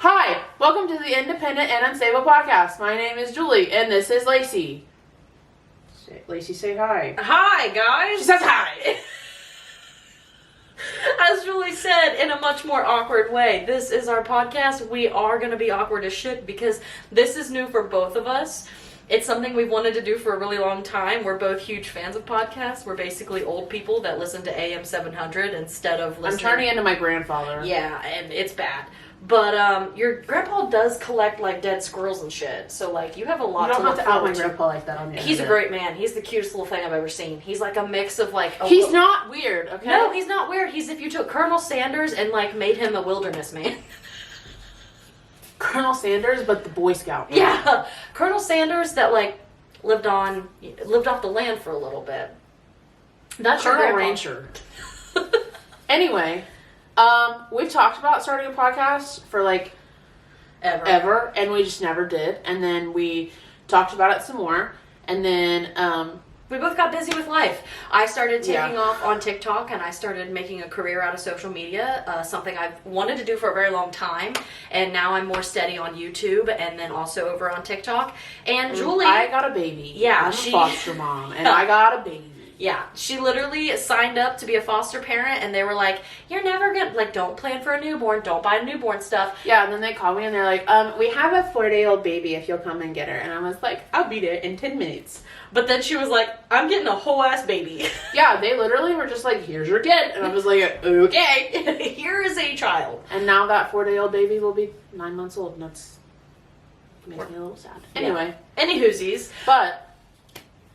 Hi, welcome to the Independent and Unstable Podcast. My name is Julie, and this is Lacey. Lacey, say hi. Hi, guys. She says hi. As Julie said, in a much more awkward way, this is our podcast. We are going to be awkward as shit because this is new for both of us. It's something we've wanted to do for a really long time. We're both huge fans of podcasts. We're basically old people that listen to AM 700 instead of listening. I'm turning into my grandfather. Yeah, and it's bad. But your grandpa does collect like dead squirrels and shit. So like you have a lot You to don't look have to out my forward to. grandpa like that on the He's a internet. great man. He's the cutest little thing I've ever seen. He's like a mix of like He's not weird, okay? No, he's not weird. He's if you took Colonel Sanders and like made him a wilderness man. Colonel Sanders, but the Boy Scout. Yeah. Colonel Sanders that like lived off the land for a little bit. That's your Colonel grandpa. Rancher. Anyway, we've talked about starting a podcast for like ever, and we just never did. And then we talked about it some more, and then we both got busy with life. I started taking Yeah. off on TikTok, and I started making a career out of social media, something I've wanted to do for a very long time, and now I'm more steady on YouTube, and then also over on TikTok. And Julie... I got a baby. Yeah, I'm a she- foster mom, and I got a baby. Yeah, she literally signed up to be a foster parent, and they were like, you're never gonna, like, don't plan for a newborn, don't buy newborn stuff. Yeah, and then they called me and they're like, we have a 4-day-old baby if you'll come and get her. And I was like, I'll be there in 10 minutes. But then she was like, I'm getting a whole ass baby. Yeah, they literally were just like, here's your kid. And I was like, okay. Here is a child. And now that 4-day-old baby will be 9 months old, and that's makes me a little sad. Anyway, Any hoosies. but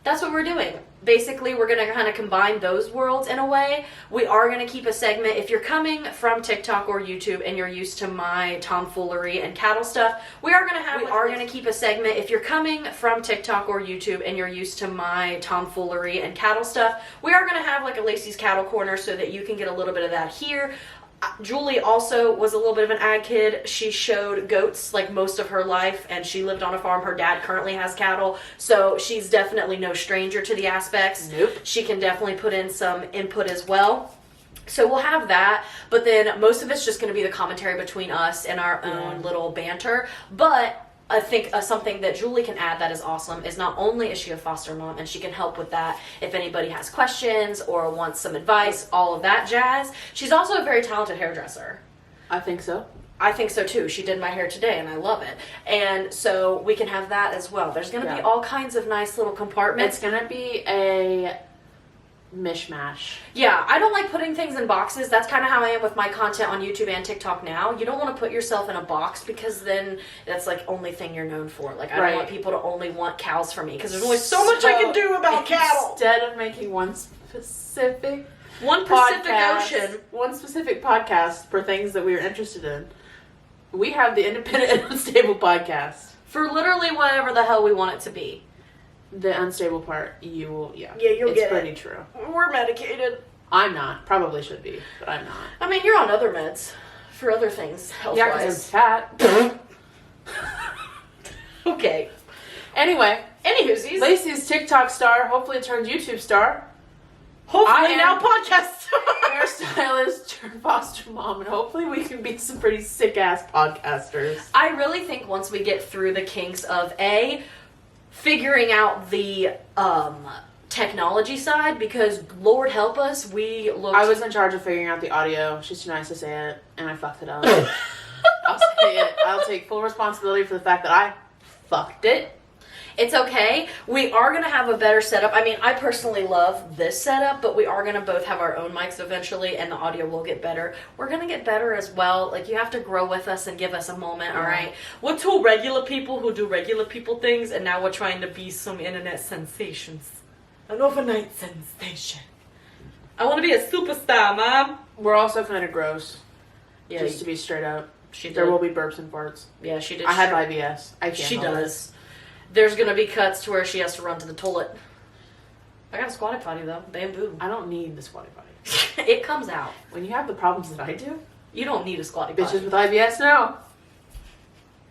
That's what we're doing. Basically, we're going to kind of combine those worlds in a way. We are going to keep a segment. If you're coming from TikTok or YouTube and you're used to my tomfoolery and cattle stuff, we are going to keep a segment. If you're coming from TikTok or YouTube and you're used to my tomfoolery and cattle stuff, we are going to have like a Lacey's Cattle Corner so that you can get a little bit of that here. Julie also was a little bit of an ag kid. She showed goats like most of her life, and she lived on a farm. Her dad currently has cattle, so she's definitely no stranger to the aspects. Nope. She can definitely put in some input as well. So we'll have that, but then most of it's just going to be the commentary between us and our own little banter. But I think something that Julie can add that is awesome is not only is she a foster mom and she can help with that if anybody has questions or wants some advice, all of that jazz. She's also a very talented hairdresser. I think so. I think so too. She did my hair today and I love it. And so we can have that as well. There's going to be all kinds of nice little compartments. It's going to be a mishmash. Yeah, I don't like putting things in boxes. That's kind of how I am with my content on YouTube and TikTok now. You don't want to put yourself in a box because then that's like only thing you're known for. Like I don't want people to only want cows from me because there's only so much I can do about cattle. Instead of making one specific Ocean. one specific podcast for things that we are interested in, we have the Independent and Unstable Podcast. For literally whatever the hell we want it to be. The unstable part, you will, Yeah, you'll it's get pretty it. true. We're medicated. I'm not. Probably should be, but I'm not. I mean, you're on other meds for other things, Yeah, because health-wise. I'm fat. Okay. Anyway, Anywhoosies. Lacey's TikTok star hopefully turned YouTube star. Hopefully I now am podcast. Hairstylist turned foster mom, and hopefully we can be some pretty sick-ass podcasters. I really think once we get through the kinks of figuring out the technology side, because Lord help us, we looked... I was in charge of figuring out the audio. She's too nice to say it, and I fucked it up. I'll say it. I'll take full responsibility for the fact that I fucked it. It's okay. We are going to have a better setup. I mean, I personally love this setup, but we are going to both have our own mics eventually, and the audio will get better. We're going to get better as well. Like, you have to grow with us and give us a moment, all right? We're two regular people who do regular people things, and now we're trying to be some internet sensations. An overnight sensation. I want to be a superstar, Mom. We're also kind of gross. Yeah, Just to be straight up. she did. There will be burps and farts. Yeah, she did. I have IBS. I can't She help does. There's going to be cuts to where she has to run to the toilet. I got a squatty potty, though. Bamboo. I don't need the squatty potty. It comes out. When you have the problems that I do, You don't need a squatty potty. bitches with IBS, no.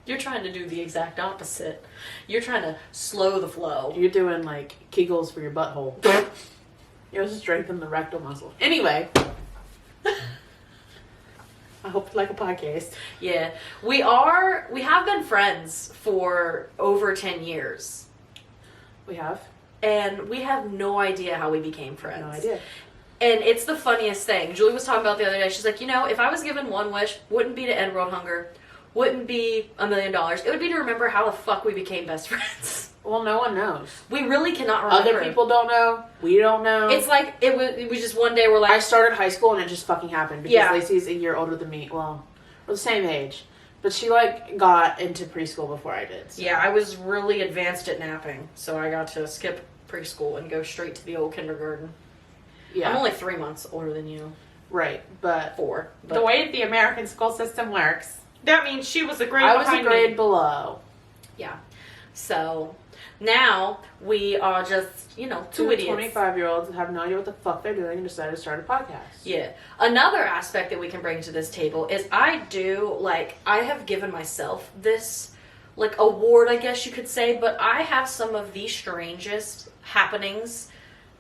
You're trying to do the exact opposite. You're trying to slow the flow. You're doing like Kegels for your butthole. You're supposed to strengthen the rectal muscle. Anyway. I hope you like a podcast. Yeah. We have been friends for over 10 years. We have? And we have no idea how we became friends. No idea. And it's the funniest thing. Julie was talking about the other day. She's like, if I was given one wish, wouldn't be to end world hunger, wouldn't be $1 million. It would be to remember how the fuck we became best friends. Well, no one knows. We really cannot remember. Other people don't know. We don't know. It's like, it was just one day we're like... I started high school and it just fucking happened. Because Yeah. Lacey's a year older than me. Well, we're the same age. But she, got into preschool before I did. So. Yeah, I was really advanced at napping. So I got to skip preschool and go straight to the old kindergarten. Yeah. I'm only 3 months older than you. Right, but... 4. The way the American school system works... That means she was a grade I was behind a grade me. below. Yeah. So, now we are just, two idiots. 25-year-olds that have no idea what the fuck they're doing and decided to start a podcast. Yeah. Another aspect that we can bring to this table is I have given myself this, award, I guess you could say, but I have some of the strangest happenings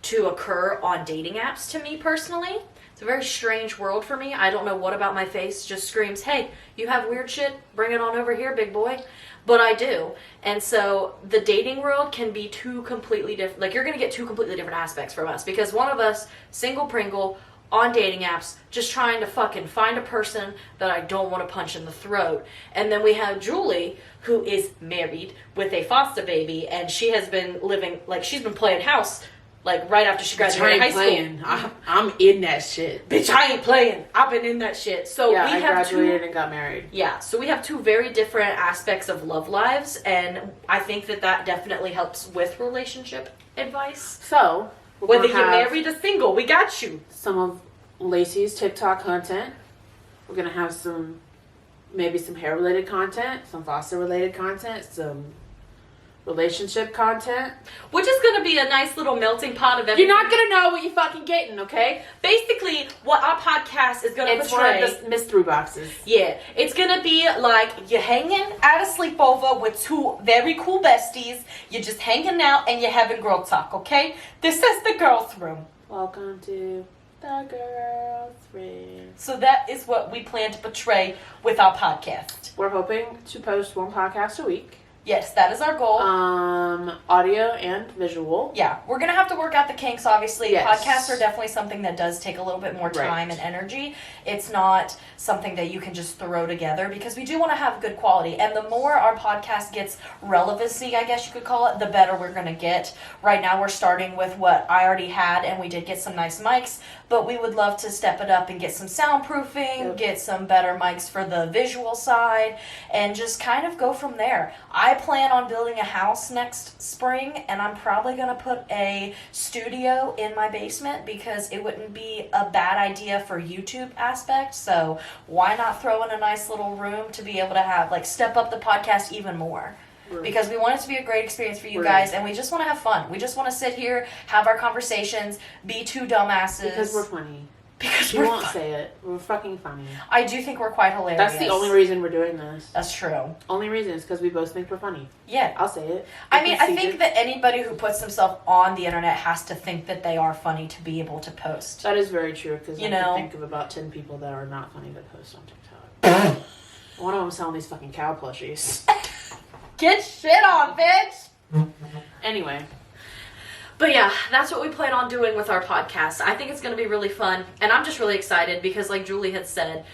to occur on dating apps to me personally. It's a very strange world for me. I don't know what about my face just screams, hey, you have weird shit? Bring it on over here, big boy. But I do. And so the dating world can be two completely different, you're going to get two completely different aspects from us. Because one of us, single Pringle, on dating apps, just trying to fucking find a person that I don't want to punch in the throat. And then we have Julie, who is married with a foster baby, and she has been living, she's been playing house, right after she graduated high school. I'm in that shit. Bitch, I ain't playing. I've been in that shit. So yeah, we I have graduated and got married. Yeah, so we have two very different aspects of love lives, and I think that definitely helps with relationship advice. So, whether you're married or single, we got you. Some of Lacey's TikTok content. We're gonna have maybe some hair related content, some foster related content, some relationship content, which is going to be a nice little melting pot of everything. You're not going to know what you're fucking getting, okay? Basically, what our podcast is going to portray... It's one of the mystery boxes. Yeah. It's going to be like you're hanging at a sleepover with two very cool besties. You're just hanging out and you're having girl talk, okay? This is the girls' room. Welcome to the girls' room. So that is what we plan to portray with our podcast. We're hoping to post one podcast a week. Yes, that is our goal. Audio and visual. Yeah, we're going to have to work out the kinks, obviously. Yes. Podcasts are definitely something that does take a little bit more time and energy. It's not something that you can just throw together because we do want to have good quality. And the more our podcast gets relevancy, I guess you could call it, the better we're going to get. Right now we're starting with what I already had, and we did get some nice mics, but we would love to step it up and get some soundproofing, get some better mics for the visual side, and just kind of go from there. I plan on building a house next spring, and I'm probably going to put a studio in my basement because it wouldn't be a bad idea for YouTube aspect. So why not throw in a nice little room to be able to have, step up the podcast even more? Because we want it to be a great experience for you guys, and we just want to have fun. We just want to sit here, have our conversations, be two dumbasses. Because we're funny. Because you won't say it. We're fucking funny. I do think we're quite hilarious. That's the only reason we're doing this. That's true. Only reason is because we both think we're funny. Yeah. I'll say it. I think that anybody who puts themselves on the internet has to think that they are funny to be able to post. That is very true, because I can think of about 10 people that are not funny that post on TikTok. One of them selling these fucking cow plushies. Get shit on, bitch! Anyway. But yeah, that's what we plan on doing with our podcast. I think it's going to be really fun, and I'm just really excited because, like Julie had said,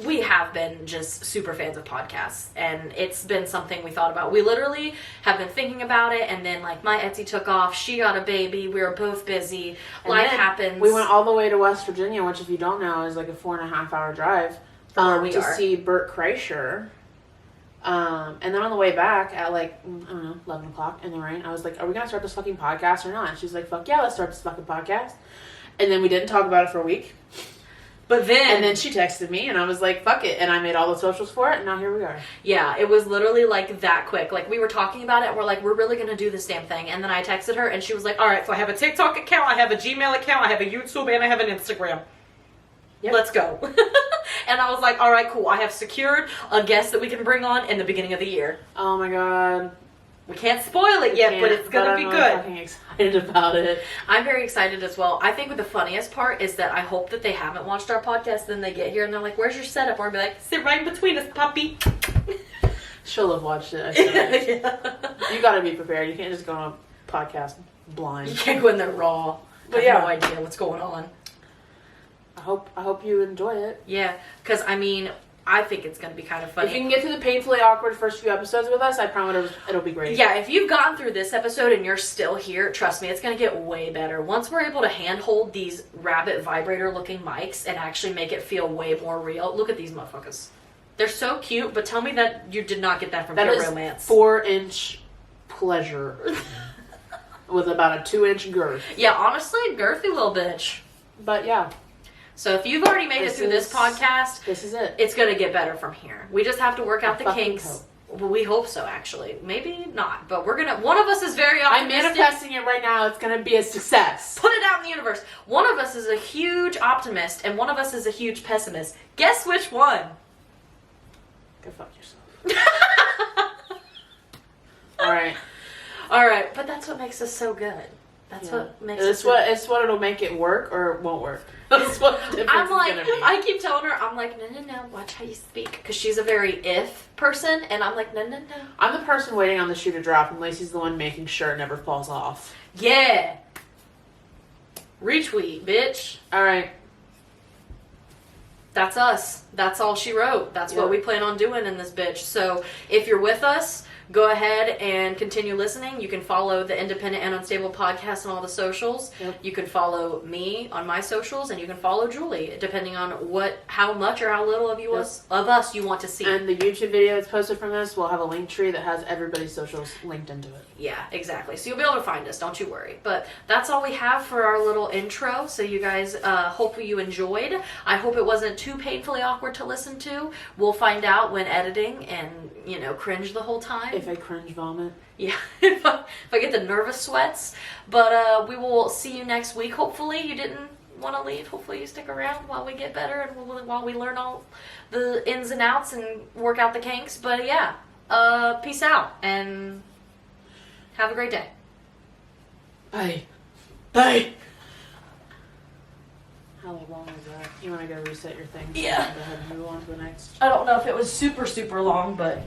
we have been just super fans of podcasts, and it's been something we thought about. We literally have been thinking about it, and then, my Etsy took off, she got a baby, we were both busy, life happens. We went all the way to West Virginia, which, if you don't know, is a 4.5 hour drive to see Bert Kreischer. And then on the way back at 11 o'clock in the rain, I was like, are we going to start this fucking podcast or not? And she's like, fuck yeah, let's start this fucking podcast. And then we didn't talk about it for a week. And then she texted me, and I was like, fuck it. And I made all the socials for it, and now here we are. Yeah, it was literally that quick. We were talking about it, and we're really going to do this damn thing. And then I texted her, and she was like, all right, so I have a TikTok account, I have a Gmail account, I have a YouTube, and I have an Instagram. Yep. Let's go. And I was like, all right, cool. I have secured a guest that we can bring on in the beginning of the year. Oh my god. We can't spoil it yet, but it's gonna be I'm good. really fucking excited about it. I'm very excited as well. I think the funniest part is that I hope that they haven't watched our podcast, then they get here and they're like, "Where's your setup?" Or I'll be like, "Sit right in between us, puppy." She'll have watched it. I feel like. You gotta be prepared. You can't just go on a podcast blind. You can't go in there raw. But have yeah. no idea what's going on. I hope you enjoy it. Yeah, because I mean, I think it's going to be kind of funny. If you can get through the painfully awkward first few episodes with us, I promise it'll be great. Yeah, if you've gotten through this episode and you're still here, trust me, it's going to get way better. Once we're able to handhold these rabbit vibrator looking mics and actually make it feel way more real. Look at these motherfuckers. They're so cute, but tell me that you did not get that from Pure Romance. 4-inch pleasure. With about a 2-inch girth. Yeah, honestly, girthy little bitch. But yeah. So if you've already made it through this podcast, this is it. It's going to get better from here. We just have to work out the fucking kinks. Well, we hope so, actually. Maybe not, but we're going to... One of us is very optimistic. I'm manifesting it right now. It's going to be a success. Put it out in the universe. One of us is a huge optimist, and one of us is a huge pessimist. Guess which one? Go fuck yourself. Alright. Alright, but that's what makes us so good. That's what makes us so good. It's what it'll make it work or it won't work. That's what the difference I'm like, is gonna be. I keep telling her, I'm like, no, watch how you speak. Because she's a very if person, and I'm like, no. I'm the person waiting on the shoe to drop, and Lacey's the one making sure it never falls off. Yeah. Retweet, bitch. Alright. That's us. That's all she wrote. That's what we plan on doing in this bitch. So if you're with us, go ahead and continue listening. You can follow the Independent and Unstable podcast on all the socials. Yep. You can follow me on my socials, and you can follow Julie, depending on how much or how little of us you want to see. And the YouTube video that's posted from this will have a link tree that has everybody's socials linked into it. Yeah, exactly. So you'll be able to find us. Don't you worry. But that's all we have for our little intro. So you guys, hope you enjoyed. I hope it wasn't too painfully awkward to listen to. We'll find out when editing and, cringe the whole time. If I cringe vomit. Yeah, if I get the nervous sweats. But we will see you next week. Hopefully you didn't want to leave. Hopefully you stick around while we get better and while we learn all the ins and outs and work out the kinks. But yeah, peace out and have a great day. Bye. Bye. How long is that? You want to go reset your thing? Yeah. Go ahead and move on to the next. I don't know if it was super, super long, but...